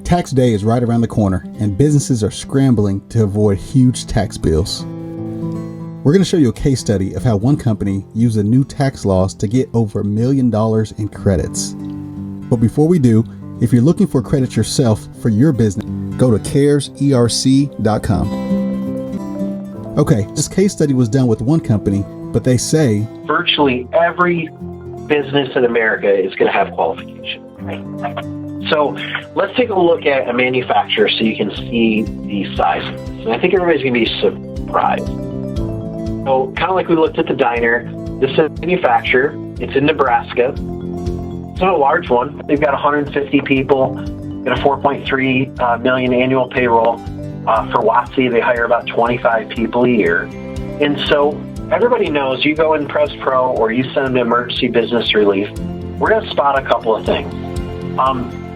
Tax day is right around the corner, and businesses are scrambling to avoid huge tax bills. We're going to show you a case study of how one company used the new tax laws to get over $1 million in credits. But before we do, if you're looking for credit yourself for your business, go to careserc.com. Okay, this case study was done with one company, but they say virtually every business in America is going to have qualification. So let's take a look at a manufacturer so you can see the size of this. And I think everybody's going to be surprised. So kind of like we looked at the diner, this is a manufacturer. It's in Nebraska. It's not a large one. They've got 150 people, got a 4.3 million annual payroll. For WOTC, they hire about 25 people a year. And so everybody knows you go in Pres Pro or you send them emergency business relief, we're going to spot a couple of things.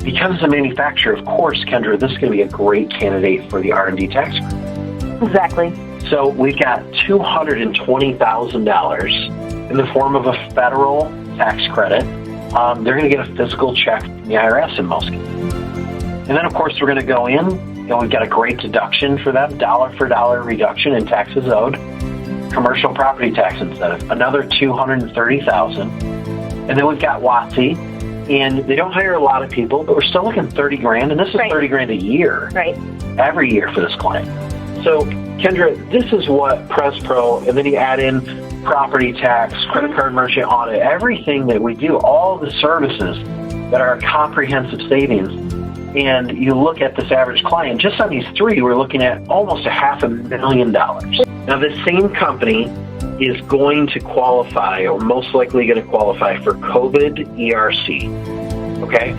Because it's a manufacturer, of course, Kendra, this is going to be a great candidate for the R&D tax credit. Exactly. So we've got $220,000 in the form of a federal tax credit. They're going to get a physical check from the IRS in most cases. And then, of course, we're going to go in, and we've got a great deduction for them, dollar for dollar reduction in taxes owed, commercial property tax incentive, another $230,000. And then we've got WOTC, and they don't hire a lot of people, but we're still looking $30,000, and this is right. $30,000 a year, right? Every year for this client. So, Kendra, this is what Pres Pro, and then you add in property tax, credit card merchant audit, everything that we do, all the services that are comprehensive savings. And you look at this average client, just on these three, we're looking at almost $500,000. Now, this same company is going to qualify, or most likely going to qualify for COVID ERC, okay?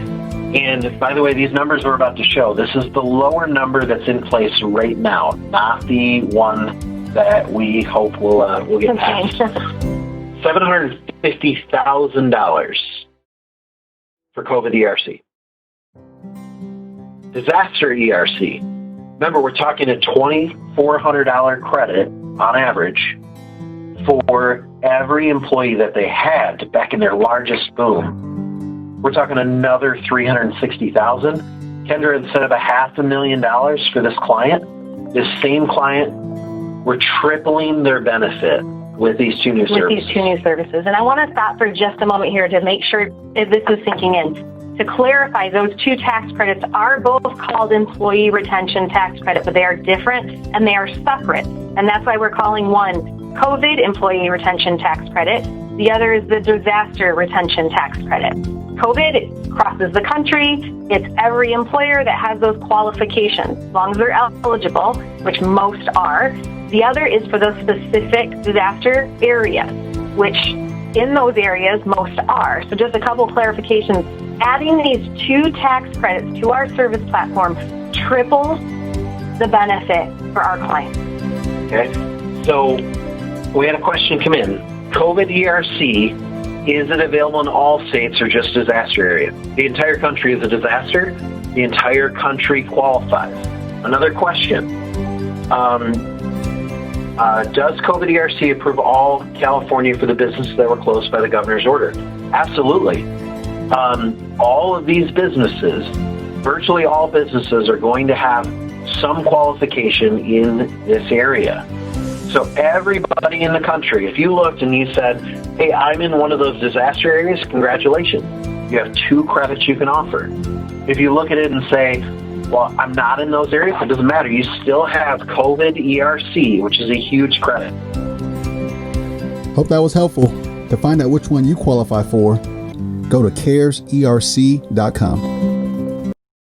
And by the way, these numbers we're about to show, this is the lower number that's in place right now, not the one that we hope will get passed. $750,000 for COVID ERC. Disaster ERC. Remember, we're talking a $2,400 credit on average for every employee that they had back in their largest boom. We're talking another $360,000. Kendra, instead of $500,000 for this client, this same client, we're tripling their benefit with these two new services. And I want to stop for just a moment here to make sure if this is sinking in. To clarify, those two tax credits are both called employee retention tax credit, but they are different and they are separate. And that's why we're calling one COVID employee retention tax credit. The other is the disaster retention tax credit. COVID crosses the country. It's every employer that has those qualifications, as long as they're eligible, which most are. The other is for those specific disaster areas, which in those areas most are. So just a couple clarifications. Adding these two tax credits to our service platform triples the benefit for our clients. Okay, so we had a question come in. COVID ERC, is it available in all states or just disaster area? The entire country is a disaster. The entire country qualifies. Another question. Does COVID ERC approve all California for the businesses that were closed by the governor's order? Absolutely. All of these businesses, virtually all businesses, are going to have some qualification in this area. So everybody in the country, if you looked and you said, hey, I'm in one of those disaster areas, congratulations. You have two credits you can offer. If you look at it and say, well, I'm not in those areas, it doesn't matter. You still have COVID ERC, which is a huge credit. Hope that was helpful. To find out which one you qualify for, go to careserc.com.